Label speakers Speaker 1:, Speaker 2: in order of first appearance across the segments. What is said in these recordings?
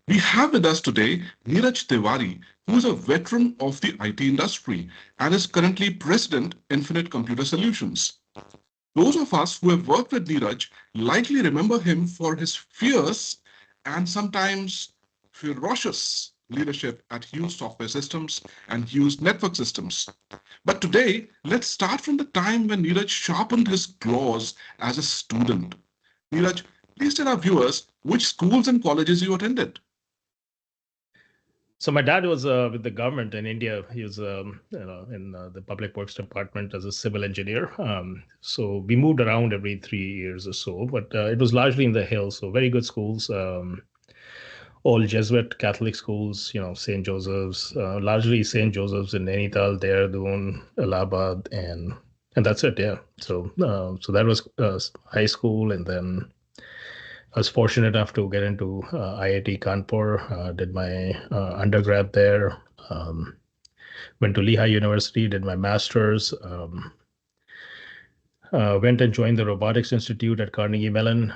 Speaker 1: We have with us today Neeraj Tewari, who is a veteran of the IT industry and is currently President, Infinite Computer Solutions. Those of us who have worked with Neeraj likely remember him for his fierce and sometimes ferocious leadership at Hughes Software Systems and Hughes Network Systems. But today, let's start from the time when Neeraj sharpened his claws as a student. Neeraj, please tell our viewers which schools and colleges you attended.
Speaker 2: So my dad was with the government in India. He was in the public works department as a civil engineer. So we moved around every 3 years or so, but it was largely in the hills. So very good schools, all Jesuit Catholic schools. St. Joseph's, largely St. Joseph's in Nainital, Dehradun, Allahabad, and that's it. Yeah. So that was high school, and then I was fortunate enough to get into IIT Kanpur, did my undergrad there, went to Lehigh University, did my master's, went and joined the Robotics Institute at Carnegie Mellon,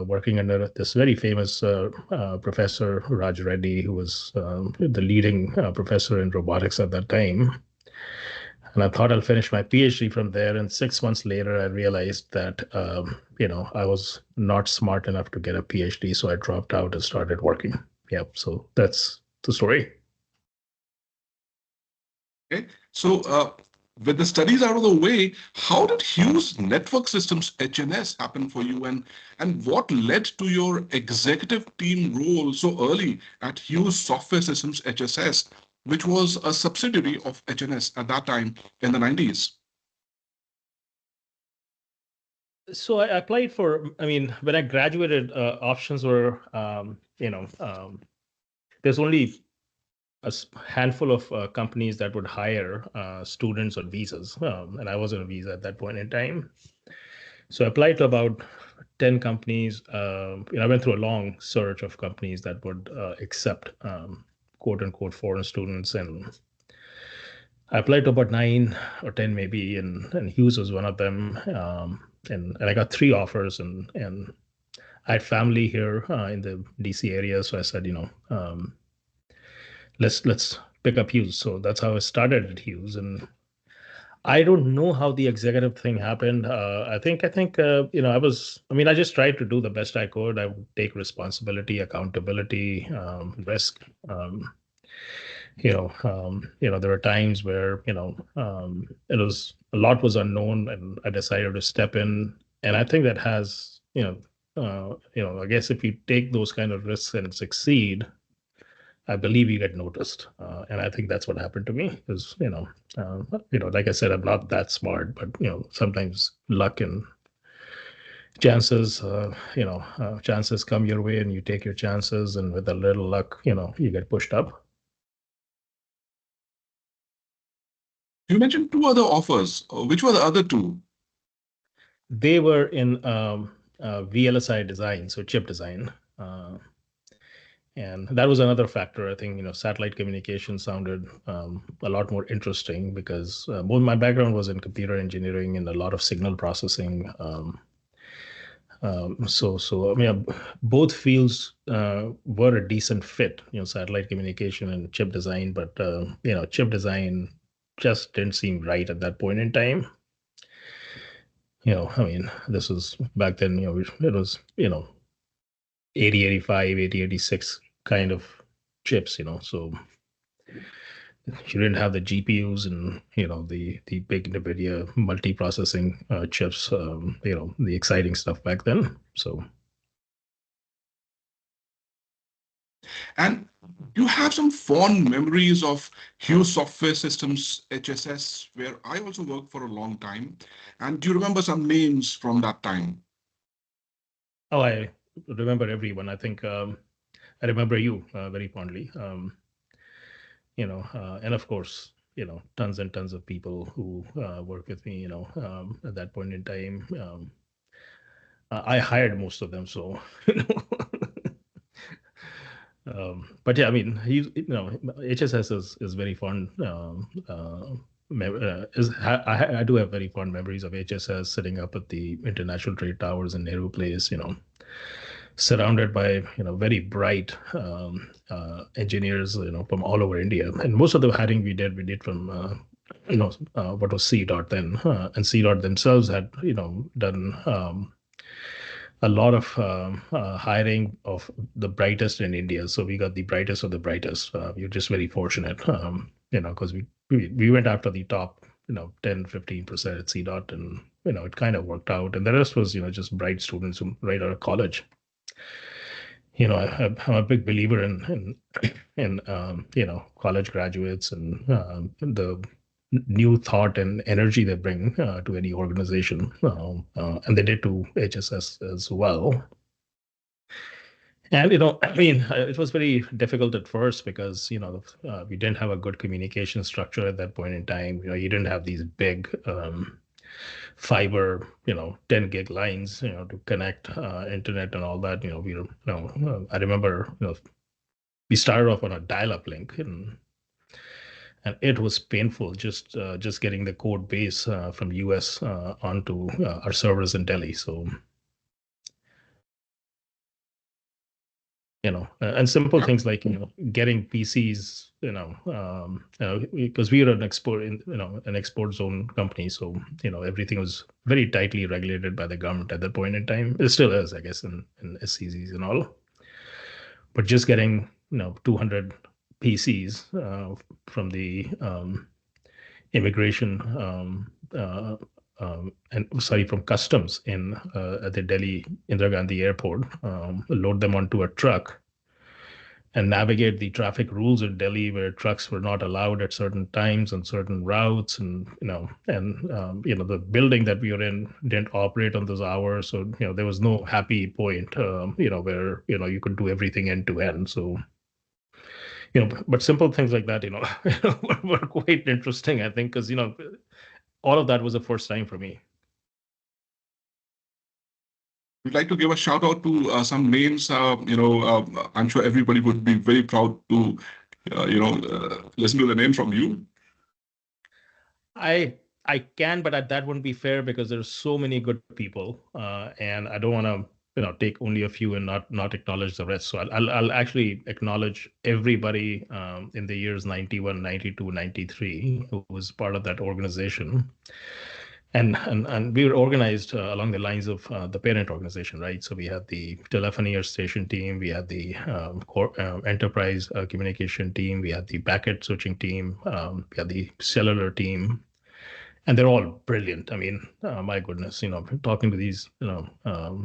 Speaker 2: working under this very famous professor, Raj Reddy, who was the leading professor in robotics at that time. And I thought I'll finish my PhD from there. And 6 months later, I realized that, I was not smart enough to get a PhD. So I dropped out and started working. Yep. So that's the story.
Speaker 1: Okay, so with the studies out of the way, how did Hughes Network Systems HNS happen for you, and what led to your executive team role so early at Hughes Software Systems HSS, which was a subsidiary of HNS at that time in the 90s?
Speaker 2: So I applied for, when I graduated, options were, there's only a handful of companies that would hire students on visas. And I was on a visa at that point in time. So I applied to about 10 companies. I went through a long search of companies that would accept quote unquote foreign students. And I applied to about 9 or 10 maybe, and Hughes was one of them. And I got 3 offers, and I had family here in the DC area. So I said, let's pick up Hughes. So that's how I started at Hughes. And I don't know how the executive thing happened. I think I just tried to do the best I could. I would take responsibility, accountability, risk. There are times where it was a lot was unknown, and I decided to step in. And I think that has I guess if you take those kind of risks and succeed, I believe you get noticed, and I think that's what happened to me. Because like I said, I'm not that smart, but sometimes luck and chances, chances come your way, and you take your chances, and with a little luck, you get pushed up.
Speaker 1: You mentioned 2 other offers. Which were the other 2?
Speaker 2: They were in VLSI design, so chip design. And that was another factor. I think satellite communication sounded a lot more interesting because both my background was in computer engineering and a lot of signal processing. Both fields were a decent fit. Satellite communication and chip design, but chip design just didn't seem right at that point in time. This was back then. It was 80, 85, 80, 86 kind of chips, so you didn't have the GPUs and the big NVIDIA multi-processing chips, the exciting stuff back then. So,
Speaker 1: And you have some fond memories of Hughes Software Systems HSS, where I also worked for a long time. And do you remember some names from that time?
Speaker 2: oh, I remember everyone. I think I remember you very fondly. And of course, tons and tons of people who work with me. At that point in time, I hired most of them, so but yeah, HSS is very fun. I do have very fond memories of HSS sitting up at the International Trade Towers in Nehru Place. surrounded by very bright engineers from all over India. And most of the hiring we did from what was C dot then, and C dot themselves had done a lot of hiring of the brightest in India. So we got the brightest of the brightest. We were just very fortunate, because we went after the top 10 15% at C dot, and it kind of worked out, and the rest was just bright students who right out of college. I'm a big believer in college graduates and the new thought and energy they bring to any organization, and they did to HSS as well. And it was very difficult at first because we didn't have a good communication structure at that point in time. You didn't have these big fiber 10 gig lines to connect internet and all that. I remember we started off on a dial-up link, and it was painful just getting the code base from US onto our servers in Delhi. So and simple things like getting PCs, because we were an export zone company, so everything was very tightly regulated by the government at that point in time. It still is, I guess, in SCZs and all. But just getting 200 PCs from the immigration from customs in at the Delhi Indira Gandhi Airport, load them onto a truck, and navigate the traffic rules in Delhi, where trucks were not allowed at certain times on certain routes, and the building that we were in didn't operate on those hours, so there was no happy point, where you could do everything end to end. So but simple things like that, were quite interesting, I think, because all of that was the first time for me.
Speaker 1: We'd like to give a shout out to some names. I'm sure everybody would be very proud to, listen to the name from you.
Speaker 2: I can, but that wouldn't be fair because there's so many good people, and I don't want to take only a few and not acknowledge the rest. So I'll actually acknowledge everybody in the years 91, 92, 93 who was part of that organization. And we were organized along the lines of the parent organization, right? So we had the telephony or station team, we had the enterprise communication team, we had the packet switching team, we had the cellular team, and they're all brilliant. I mean, my goodness, talking to these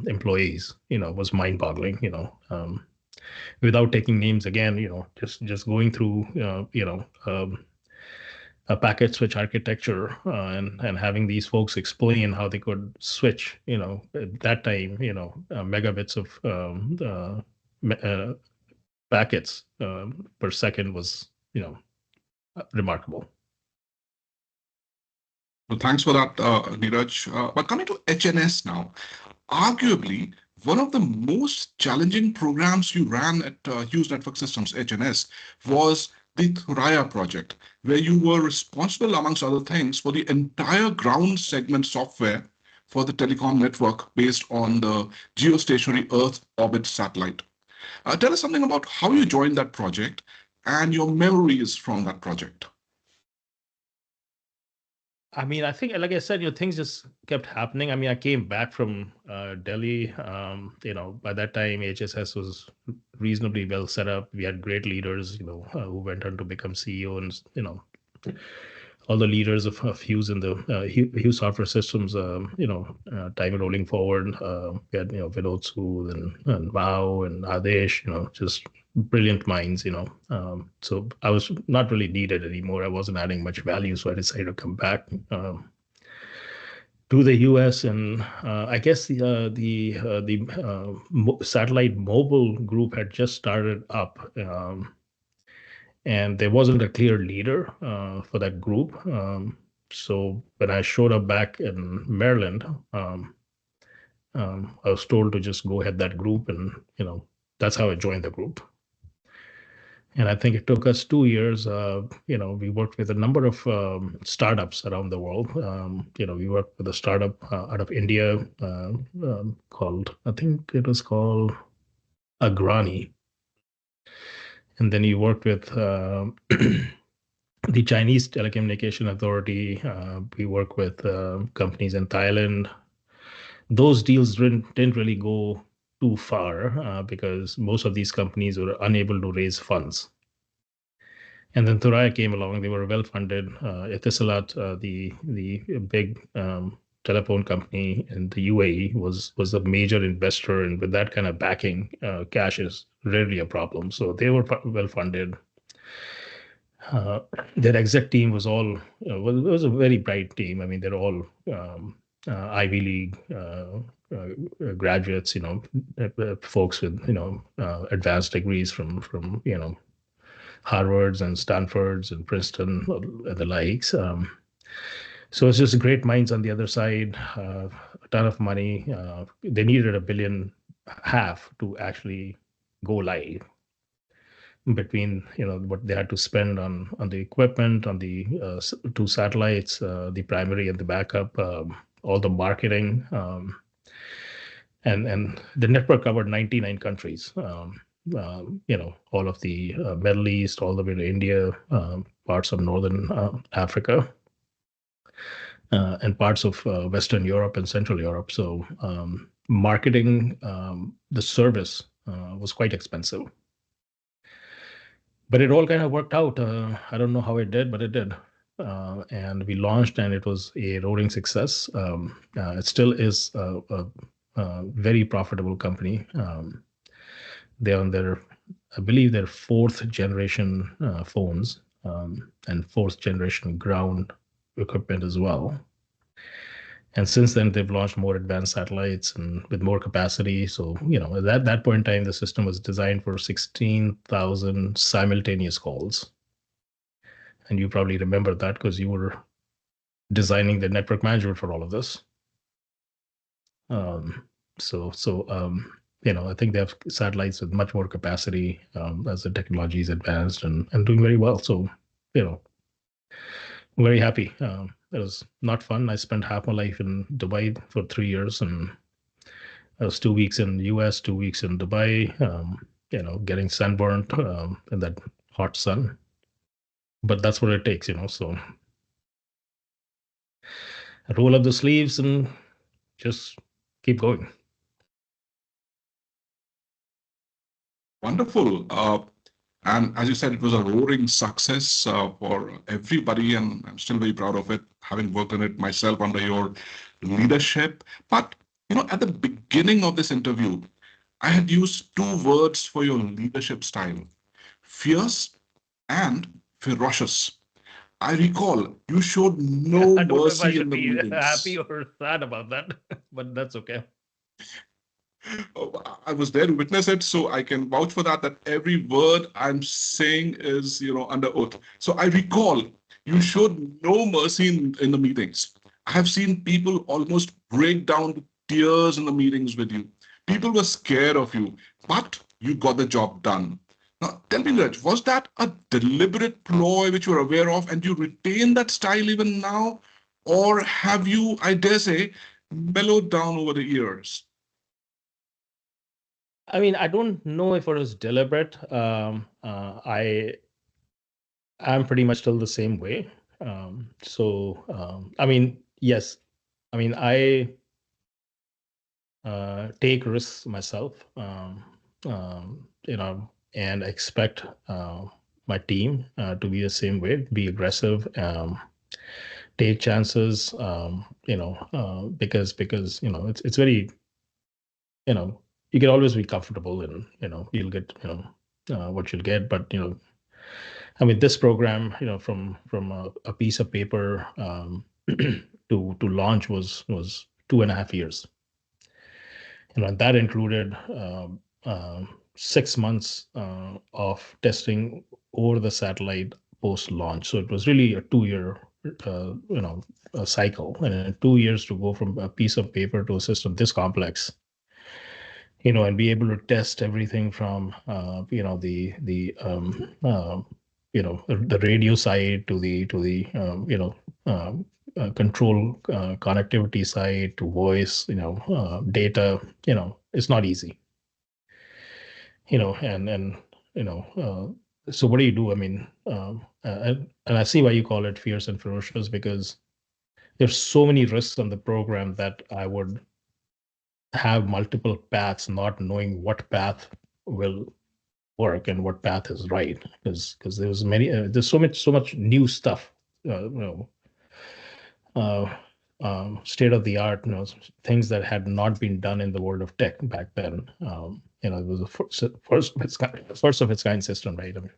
Speaker 2: employees, was mind-boggling. Without taking names again, just going through, a packet switch architecture, and having these folks explain how they could switch, at that time, megabits of packets per second was, remarkable.
Speaker 1: Well, thanks for that, Neeraj. But coming to HNS now, arguably one of the most challenging programs you ran at Hughes Network Systems HNS was the Thuraya project, where you were responsible, amongst other things, for the entire ground segment software for the telecom network based on the geostationary Earth orbit satellite. Tell us something about how you joined that project and your memories from that project.
Speaker 2: I mean, I think, like I said, things just kept happening. I mean, I came back from Delhi. By that time, HSS was reasonably well set up. We had great leaders, who went on to become CEO, and all the leaders of Hughes and the Hughes Software Systems, time rolling forward. We had, Vinod Sood and Mao and Adesh, just brilliant minds, so I was not really needed anymore. I wasn't adding much value, so I decided to come back to the US, and I guess the satellite mobile group had just started up, and there wasn't a clear leader for that group. So when I showed up back in Maryland, I was told to just go head that group, and that's how I joined the group. And I think it took us 2 years. We worked with a number of startups around the world. We worked with a startup out of India called, I think it was called Agrani. And then he worked with the Chinese Telecommunication Authority. We work with companies in Thailand. Those deals didn't really go too far because most of these companies were unable to raise funds. And then Thuraya came along. They were well funded. Etisalat, the big telephone company in the UAE, was a major investor, and with that kind of backing, cash is rarely a problem. So they were well funded. Uh, their exec team was all it was a very bright team. I mean, they're all Ivy League graduates, folks with advanced degrees from Harvards and Stanfords and Princeton and the likes. So it's just great minds on the other side, a ton of money. They needed $1.5 billion to actually go live between what they had to spend on the equipment, on the two satellites, the primary and the backup, all the marketing, and the network covered 99 countries. All of the Middle East, all the way to India, parts of Northern Africa, and parts of Western Europe and Central Europe. So marketing the service was quite expensive. But it all kind of worked out. I don't know how it did, but it did. And we launched, and it was a roaring success. It still is a very profitable company. They're on I believe, their fourth generation phones and fourth generation ground equipment as well. And since then, they've launched more advanced satellites and with more capacity. So, at that point in time, the system was designed for 16,000 simultaneous calls. And you probably remember that because you were designing the network management for all of this. I think they have satellites with much more capacity as the technology is advanced and doing very well. So, very happy. It was not fun. I spent half my life in Dubai for 3 years, and I was 2 weeks in the US, 2 weeks in Dubai, getting sunburnt in that hot sun. But that's what it takes, so I roll up the sleeves and just keep going.
Speaker 1: Wonderful. And as you said, it was a roaring success for everybody, and I'm still very proud of it, having worked on it myself under your leadership. But, at the beginning of this interview, I had used two words for your leadership style: fierce and ferocious. I recall you showed no
Speaker 2: I don't know if I
Speaker 1: mercy in
Speaker 2: should
Speaker 1: the
Speaker 2: be happy
Speaker 1: meetings.
Speaker 2: or sad about that, but that's okay.
Speaker 1: I was there to witness it, so I can vouch for that, that every word I'm saying is, under oath. So I recall you showed no mercy in the meetings. I have seen people almost break down to tears in the meetings with you. People were scared of you, but you got the job done. Now, tell me, Raj, was that a deliberate ploy which you are aware of, and you retain that style even now? Or have you, I dare say, mellowed down over the years?
Speaker 2: I mean, I don't know if it was deliberate. I am pretty much still the same way. I mean, yes. I mean, I take risks myself, and expect my team to be the same way, be aggressive, take chances, because it's very, you can always be comfortable and you'll get what you'll get, but I mean, this program, from a piece of paper to launch was 2.5 years. And that included 6 months of testing over the satellite post launch. So it was really a 2 year, cycle, and in 2 years to go from a piece of paper to a system this complex, and be able to test everything from, the radio side to the control connectivity side to voice, data, it's not easy. and so what do you do? I mean, and I see why you call it fierce and ferocious, because there's so many risks on the program that I would have multiple paths, not knowing what path will work and what path is right, because there's so much new stuff, uh, state of the art, things that had not been done in the world of tech back then. It was the first of its kind system, right? I mean,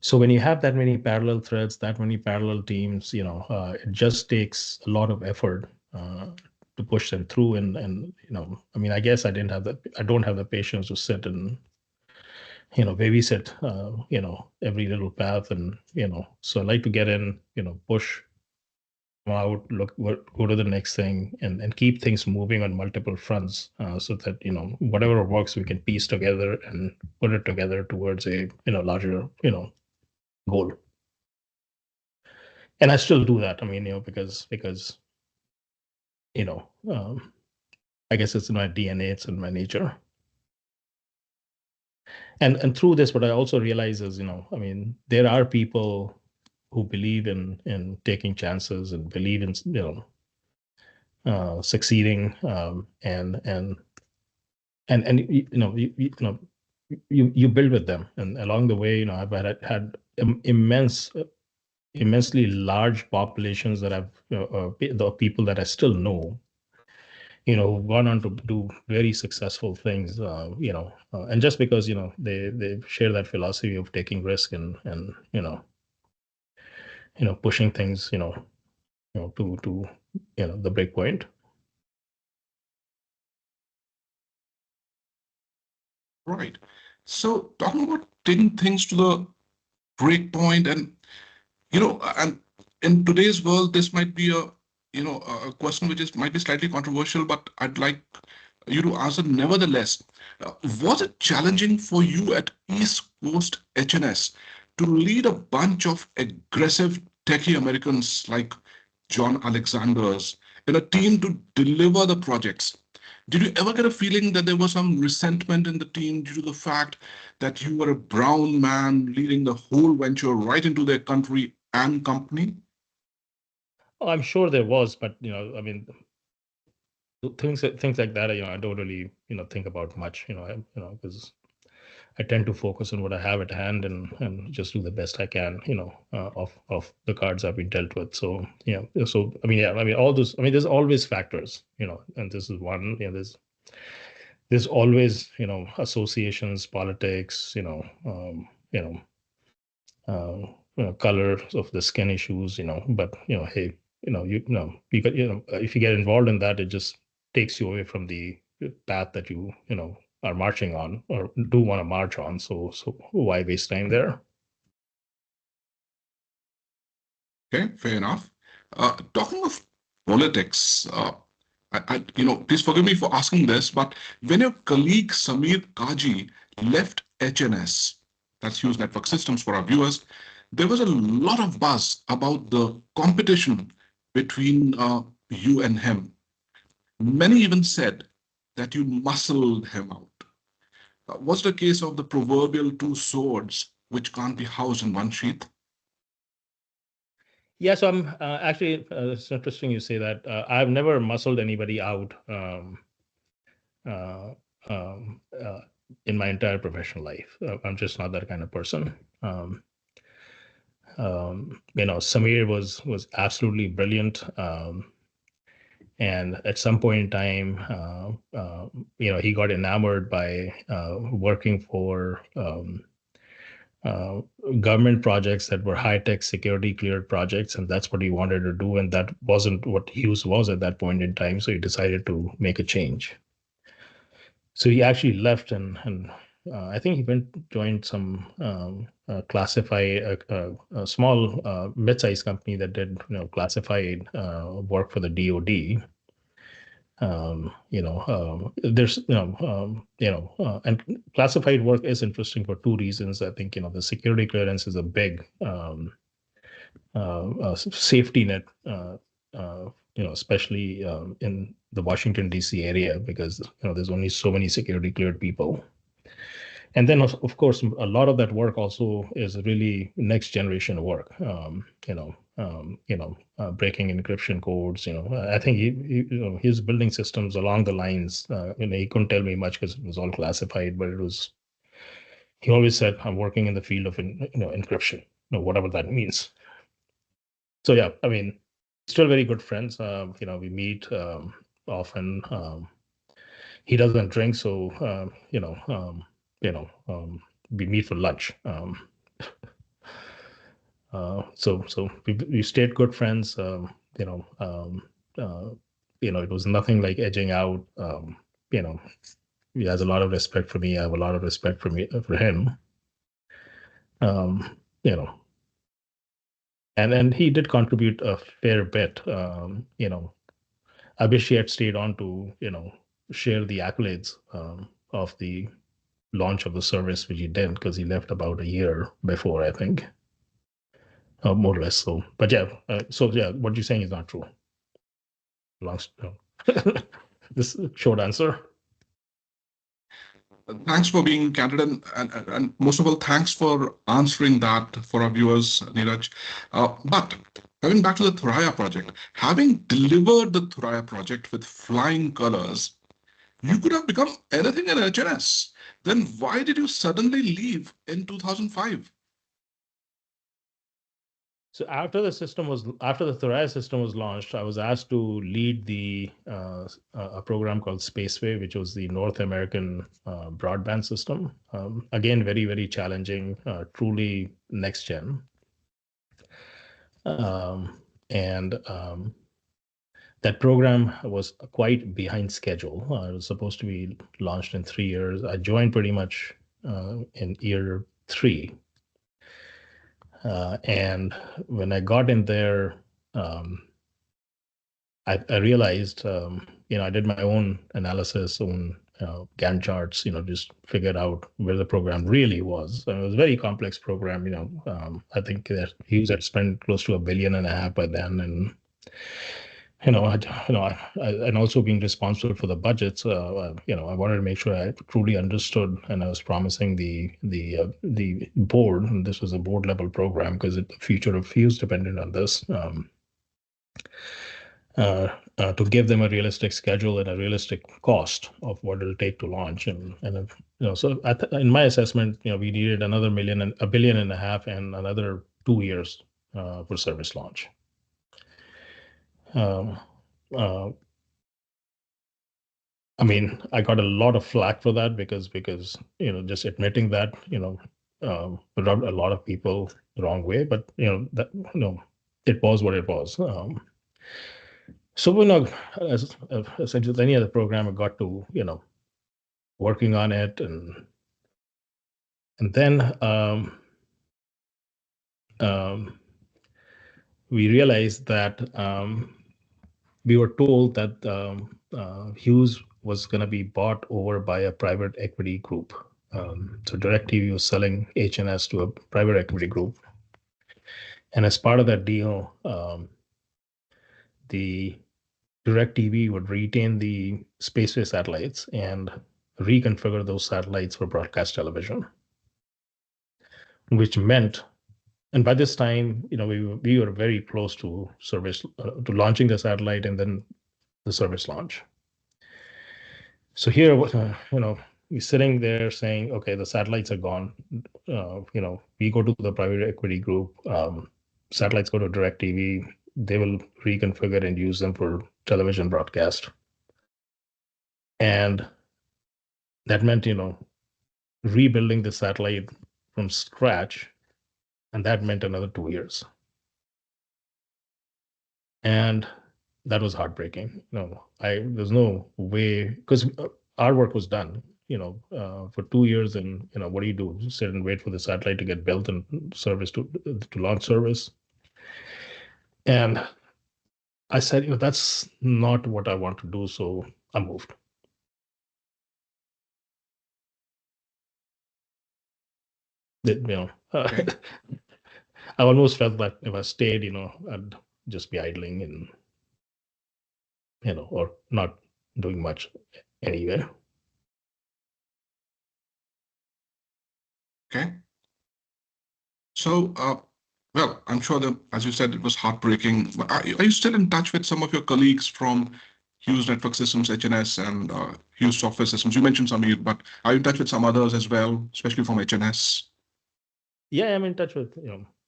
Speaker 2: so when you have that many parallel threads, that many parallel teams, it just takes a lot of effort to push them through. And I mean, I guess I don't have the patience to sit and babysit every little path. And so I like to get in, push out, go to the next thing, and keep things moving on multiple fronts, so that whatever works we can piece together and put it together towards a larger goal. And I still do that. I mean, because you know I guess it's in my DNA, it's in my nature. And through this, what I also realize is, I mean, there are people who believe in taking chances and believe in succeeding, and you build with them, and along the way, I've had immensely large populations that I've the people that I still know, gone on to do very successful things, and just because they share that philosophy of taking risk and pushing things, to the break point.
Speaker 1: Right. So talking about taking things to the break point, and in today's world, this might be a question which is might be slightly controversial, but I'd like you to answer nevertheless. Was it challenging for you at East Coast HNS to lead a bunch of aggressive techie Americans like John Alexander's in a team to deliver the projects? Did you ever get a feeling that there was some resentment in the team due to the fact that you were a brown man leading the whole venture right into their country and company?
Speaker 2: I'm sure there was, but I mean, things like that, I don't really think about much, because I tend to focus on what I have at hand, and just do the best I can, of the cards I've been dealt with. So yeah, so I mean, yeah, I mean, all those, I mean, there's always factors, and this is one. There's always associations, politics, color of the skin issues, but hey, you got, if you get involved in that, it just takes you away from the path that you are marching on or do want to march on. So why waste time there?
Speaker 1: Okay, fair enough. Talking of politics, please forgive me for asking this, but when your colleague Samir Kaji left HNS, that's Hughes Network Systems for our viewers, there was a lot of buzz about the competition between you and him. Many even said that you muscled him out. Was it a case of the proverbial two swords which can't be housed in one sheath?
Speaker 2: Yeah, so I'm actually, it's interesting you say that. I've never muscled anybody out, uh, um, uh, in my entire professional life. I'm just not that kind of person. Samir was absolutely brilliant, and at some point in time, he got enamored by working for uh, government projects that were high tech security cleared projects, and that's what he wanted to do. And that wasn't what Hughes was at that point in time, so he decided to make a change. So he actually left, and I think he went joined some classified a small mid-sized company that did classified work for the DoD. There's and classified work is interesting for two reasons. I think the security clearance is a big safety net, especially in the Washington D.C. area, because there's only so many security cleared people. And then, of course, a lot of that work also is really next generation work. Breaking encryption codes. I think he's building systems along the lines. He couldn't tell me much because it was all classified, but it was. He always said, "I'm working in the field of encryption, whatever that means." So yeah, I mean, still very good friends. We meet often. He doesn't drink, so we meet for lunch. So we stayed good friends. It was nothing like edging out. You know, he has a lot of respect for me. I have a lot of respect for him. Um, you know, and he did contribute a fair bit. I wish he had stayed on to share the accolades of the launch of the service, which he didn't because he left about a year before, I think, more or less. So, but yeah, what you're saying is not true. Long, this short answer.
Speaker 1: Thanks for being candid and most of all, thanks for answering that for our viewers, Neeraj. But coming back to the Thuraya project, having delivered the Thuraya project with flying colors, you could have become anything in HNS. Then why did you suddenly leave in 2005?
Speaker 2: So after the Thuraya system was launched, I was asked to lead a program called Spaceway, which was the North American broadband system. Again, very very challenging, truly next gen. And that program was quite behind schedule. It was supposed to be launched in 3 years. I joined pretty much in year three. And when I got in there, I realized, I did my own analysis, own Gantt charts, just figured out where the program really was. And it was a very complex program. I think that Hughes had spent close to $1.5 billion by then, and and also being responsible for the budgets, I wanted to make sure I truly understood, and I was promising the board, and this was a board level program because the future of Hughes depended on this. To give them a realistic schedule and a realistic cost of what it'll take to launch, so in my assessment, we needed another million and $1.5 billion and another 2 years for service launch. Uh, I mean, I got a lot of flack for that because just admitting that rubbed a lot of people the wrong way. But it was what it was. So as with any other program, I got to working on it, and then we realized that we were told that Hughes was going to be bought over by a private equity group. So DirecTV was selling HNS to a private equity group. And as part of that deal, the DirecTV would retain the Spaceway satellites and reconfigure those satellites for broadcast television, which meant, and by this time, we were very close to service, to launching the satellite and then the service launch. So here, we're sitting there saying, okay, the satellites are gone. We go to the private equity group. Satellites go to DirecTV. They will reconfigure and use them for television broadcast. And that meant, rebuilding the satellite from scratch. And that meant another 2 years. And that was heartbreaking. There's no way, because our work was done, for 2 years, and what do you do? Sit and wait for the satellite to get built and service to launch service. And I said, that's not what I want to do, so I moved. I almost felt that if I stayed, I'd just be idling and or not doing much anyway.
Speaker 1: Okay. So, well, I'm sure that, as you said, it was heartbreaking. Are you still in touch with some of your colleagues from Hughes Network Systems, HNS, and Hughes Software Systems? You mentioned Samir, but are you in touch with some others as well, especially from HNS?
Speaker 2: Yeah, I'm in touch with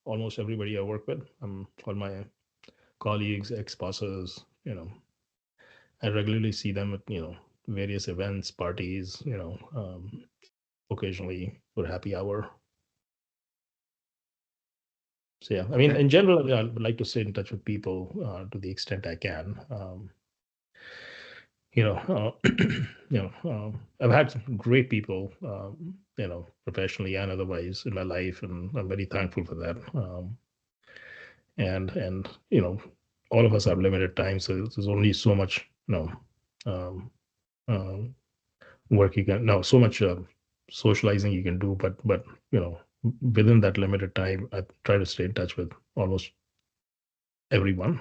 Speaker 2: almost everybody I work with. All my colleagues, ex-bosses. I regularly see them at various events, parties. Occasionally for happy hour. So yeah, I mean,
Speaker 1: Okay.
Speaker 2: in general, I would like to stay in touch with people to the extent I can. You know, I've had some great people, professionally and otherwise in my life, and I'm very thankful for that. And all of us have limited time, so there's only so much, um, uh, work you can, no, so much socializing you can do, but within that limited time, I try to stay in touch with almost everyone.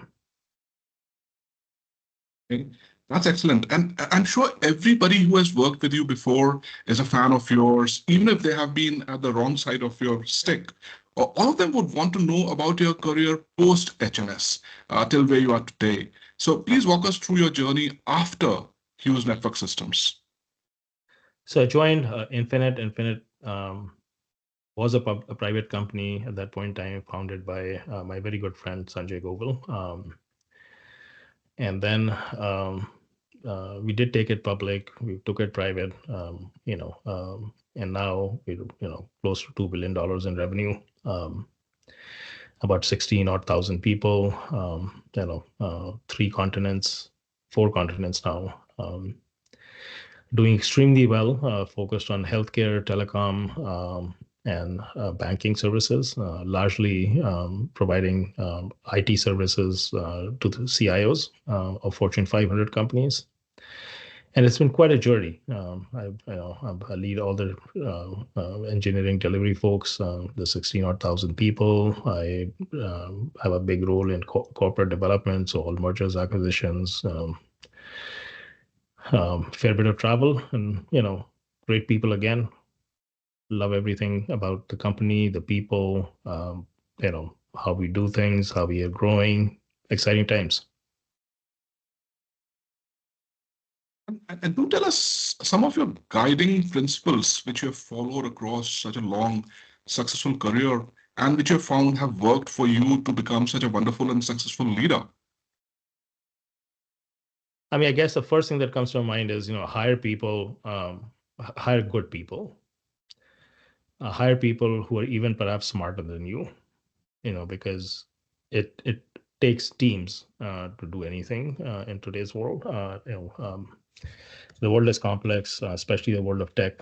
Speaker 1: Okay. That's excellent. And I'm sure everybody who has worked with you before is a fan of yours, even if they have been at the wrong side of your stick. All of them would want to know about your career post HNS, till where you are today. So please walk us through your journey after Hughes Network Systems.
Speaker 2: So I joined Infinite. Infinite was a private company at that point in time, founded by my very good friend Sanjay Gogol. And then we did take it public. We took it private. And now we're close to $2 billion in revenue. About 16 odd thousand people. Three continents, four continents now. Doing extremely well, focused on healthcare, telecom, and banking services, largely providing IT services to the CIOs of Fortune 500 companies. And it's been quite a journey. I lead all the engineering delivery folks, the 16 odd thousand people. I have a big role in corporate development, so all mergers, acquisitions, fair bit of travel, and great people again. Love everything about the company, the people, how we do things, how we are growing. Exciting times.
Speaker 1: And do tell us some of your guiding principles which you have followed across such a long, successful career and which you have found have worked for you to become such a wonderful and successful leader.
Speaker 2: I mean, I guess the first thing that comes to mind is hire people, hire good people, hire people who are even perhaps smarter than you. Because it takes teams to do anything in today's world. The world is complex, especially the world of tech.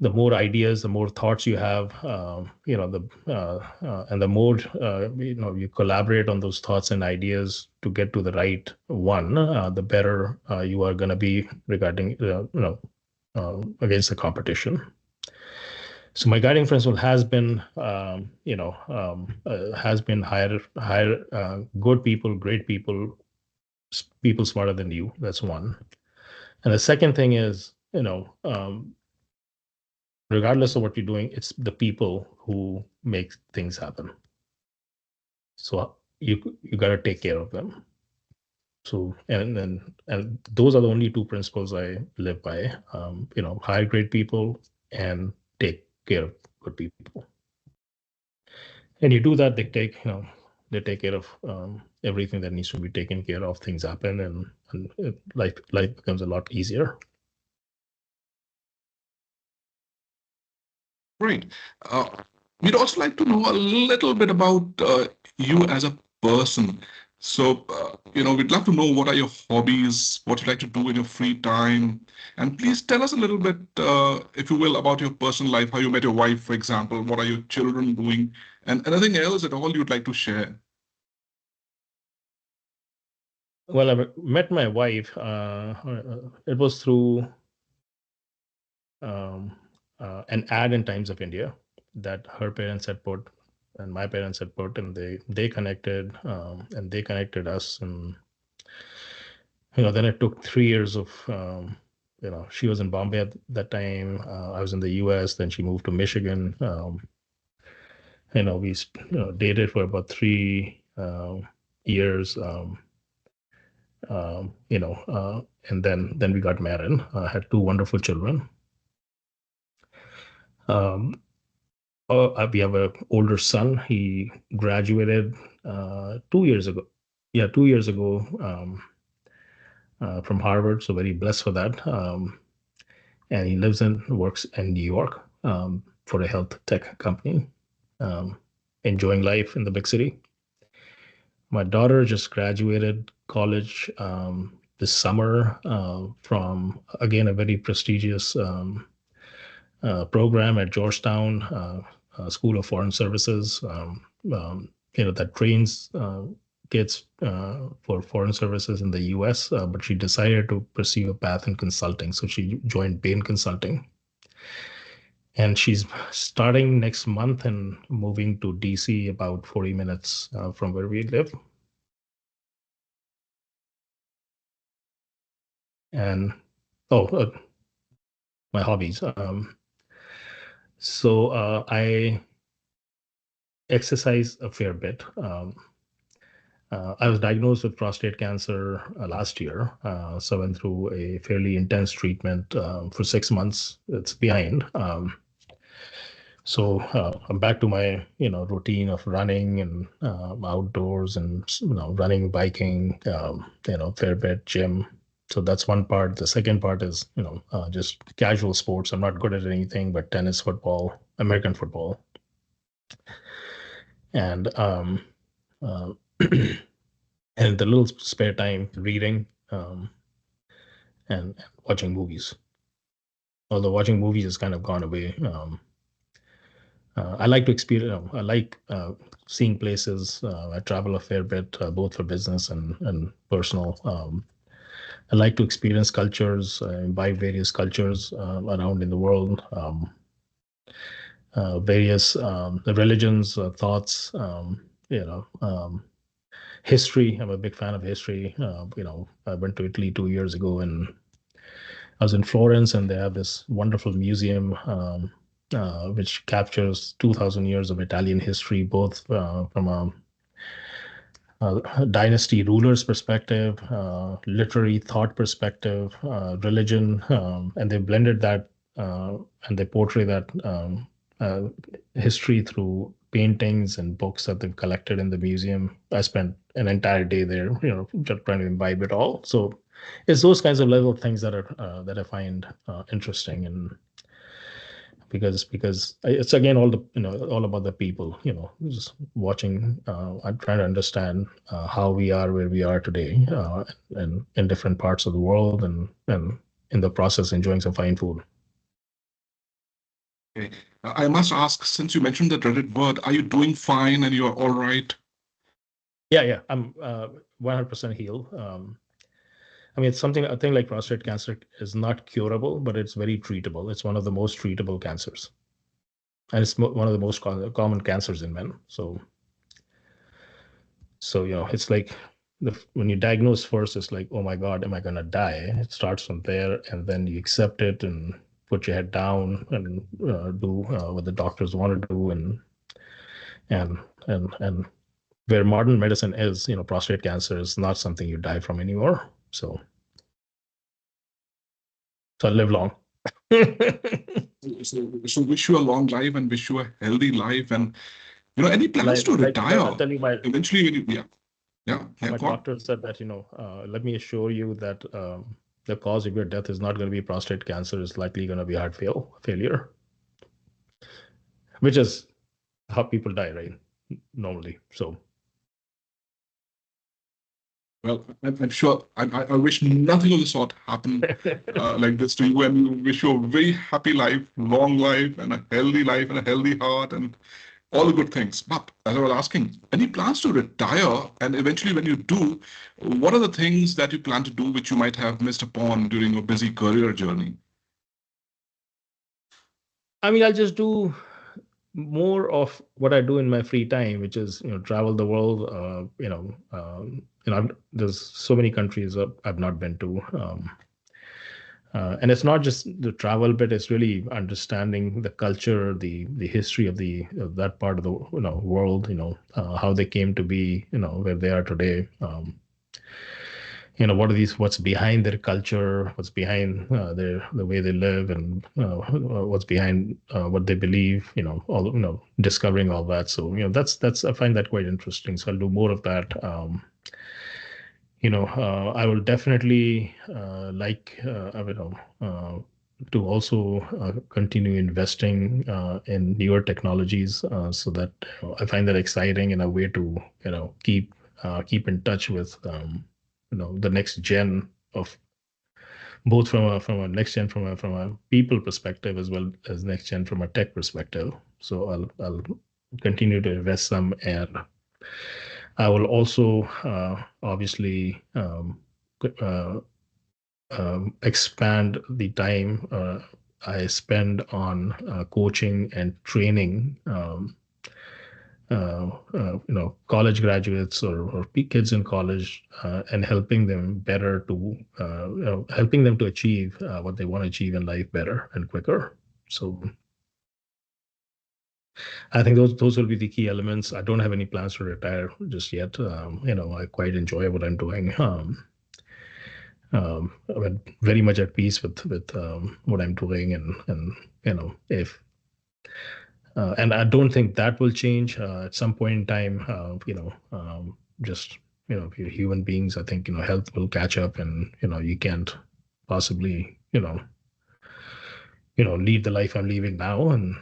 Speaker 2: The more ideas, the more thoughts you have, and the more you collaborate on those thoughts and ideas to get to the right one, the better you are going to be regarding against the competition. So my guiding principle has been hire good people, great people, people smarter than you. That's one. And the second thing is, regardless of what you're doing, it's the people who make things happen. So you got to take care of them. So and those are the only two principles I live by. Hire great people and take care of good people. And you do that, they take care of everything that needs to be taken care of. Things happen, and life becomes a lot easier.
Speaker 1: Great. Uh, we'd also like to know a little bit about you as a person. So, we'd love to know what are your hobbies, what you like to do in your free time, and please tell us a little bit, if you will, about your personal life, how you met your wife, for example, what are your children doing, and anything else at all you'd like to share.
Speaker 2: Well, I met my wife. It was through um, an ad in Times of India that her parents had put and my parents had put, and they connected, and they connected us. And then it took 3 years of she was in Bombay at that time. I was in the US. Then she moved to Michigan. We dated for about 3 years. And then we got married. Had two wonderful children. We have an older son. He graduated 2 years ago. Yeah, 2 years ago from Harvard. So very blessed for that. And he lives and works in New York for a health tech company, enjoying life in the big city. My daughter just graduated college this summer from, again, a very prestigious program at Georgetown School of Foreign Services, that trains kids for foreign services in the US, but she decided to pursue a path in consulting. So she joined Bain Consulting. And she's starting next month and moving to DC, about 40 minutes from where we live. And my hobbies. So I exercise a fair bit. I was diagnosed with prostate cancer last year, so I went through a fairly intense treatment for 6 months. It's behind. So I'm back to my routine of running and outdoors and running, biking, fair bit, gym. So that's one part. The second part is just casual sports. I'm not good at anything but tennis, football, American football, and and the little spare time reading and watching movies. Although watching movies has kind of gone away. I like to experience. I like seeing places. I travel a fair bit, both for business and personal. I like to experience cultures, imbibe various cultures around in the world, various religions, thoughts. History. I'm a big fan of history. I went to Italy 2 years ago, and I was in Florence, and they have this wonderful museum which captures 2,000 years of Italian history, both from a dynasty ruler's perspective, literary thought perspective, religion, and they blended that and they portray that history through paintings and books that they've collected in the museum. I spent an entire day there, just trying to imbibe it all. So it's those kinds of little things that are that I find interesting, and because it's again all about the people, just watching. I'm trying to understand how we are where we are today, and in different parts of the world, and in the process enjoying some fine food.
Speaker 1: Okay. I must ask, since you mentioned the dreaded word, are you doing fine and you are all right?
Speaker 2: Yeah, I'm 100% healed. I mean, a thing like prostate cancer is not curable, but it's very treatable. It's one of the most treatable cancers, and it's one of the most common cancers in men. So it's like when you diagnose first, it's like, oh my God, am I gonna die? It starts from there, and then you accept it and put your head down and do what the doctors want to do, and where modern medicine is, prostate cancer is not something you die from anymore. So I live long.
Speaker 1: So wish you a long life and wish you a healthy life, and any plans to retire
Speaker 2: I'll tell you,
Speaker 1: eventually when you,
Speaker 2: my doctor said that, let me assure you that the cause of your death is not going to be prostate cancer. It's likely going to be heart failure, which is how people die, right? Normally. So.
Speaker 1: Well, I'm sure I wish nothing of the sort happened like this to you, and wish you a very happy life, long life, and a healthy heart, and all the good things. But as I was asking, any plans to retire? And eventually, when you do, what are the things that you plan to do which you might have missed upon during your busy career journey?
Speaker 2: I mean, I'll just do more of what I do in my free time, which is travel the world. There's so many countries I've not been to. And it's not just the travel bit; it's really understanding the culture, the history of that part of the world. How they came to be, where they are today. What's behind their culture, what's behind the way they live, and what's behind what they believe. All discovering all that. So that's I find that quite interesting. So I'll do more of that. I will definitely to also continue investing in newer technologies, so that I find that exciting and a way to keep in touch with the next gen of both from a next gen from a people perspective as well as next gen from a tech perspective. So I'll continue to invest some, and I will also obviously expand the time I spend on coaching and training college graduates or kids in college, and helping them helping them to achieve what they want to achieve in life better and quicker. So I think those will be the key elements. I don't have any plans to retire just yet. I quite enjoy what I'm doing. I'm very much at peace with what I'm doing, and if and I don't think that will change at some point in time. Just if you're human beings, I think health will catch up, and you can't possibly lead the life I'm leading now, and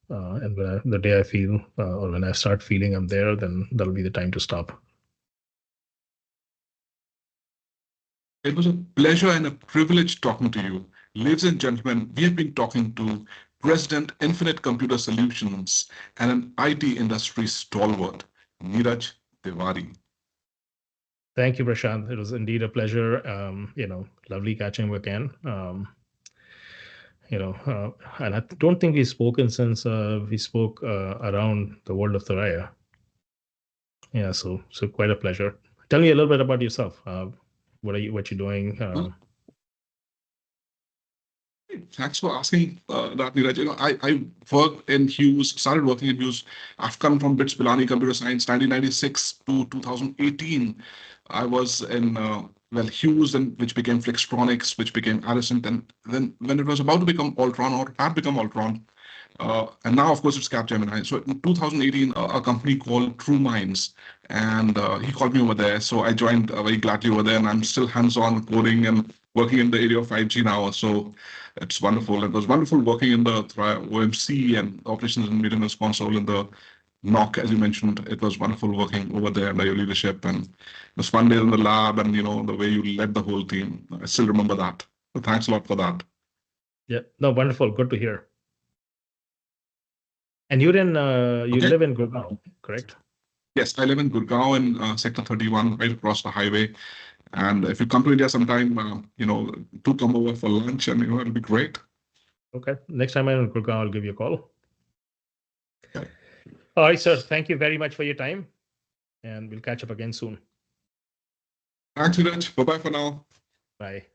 Speaker 2: and the day I feel or when I start feeling I'm there, then that'll be the time to stop.
Speaker 1: It was a pleasure and a privilege talking to you. Ladies and gentlemen, we have been talking to President Infinite Computer Solutions and an IT industry stalwart, Neeraj Tewari.
Speaker 2: Thank you, Prashant. It was indeed a pleasure. Lovely catching up again. And I don't think we've spoken since we spoke around the world of Thoraya. Yeah, so quite a pleasure. Tell me a little bit about yourself. What you're doing?
Speaker 1: Thanks for asking that, Neeraj. I worked in Hughes, started working in Hughes. I've come from BITS Pilani Computer Science, 1996 to 2018. I was in, Hughes, and which became Flextronics, which became Allison. And then when it was about to become Altron, or had become Altron, and now, of course, it's Capgemini. So in 2018, a company called True Minds, and he called me over there. So I joined very gladly over there, and I'm still hands-on coding and working in the area of 5G now. So it's wonderful. It was wonderful working in the OMC and operations and maintenance console in the NOC, as you mentioned. It was wonderful working over there under your leadership, and it was fun days in the lab, and the way you led the whole team. I still remember that. So thanks a lot for that.
Speaker 2: Yeah, no, wonderful. Good to hear. And you live in Gurgaon, correct?
Speaker 1: Yes, I live in Gurgaon in Sector 31, right across the highway. And if you come to India sometime, do come over for lunch, and it'll be great.
Speaker 2: Okay. Next time I'm in Gurgaon, I'll give you a call.
Speaker 1: Okay.
Speaker 2: All right, sir. Thank you very much for your time, and we'll catch up again soon.
Speaker 1: Thanks, Neeraj. Bye-bye for now.
Speaker 2: Bye.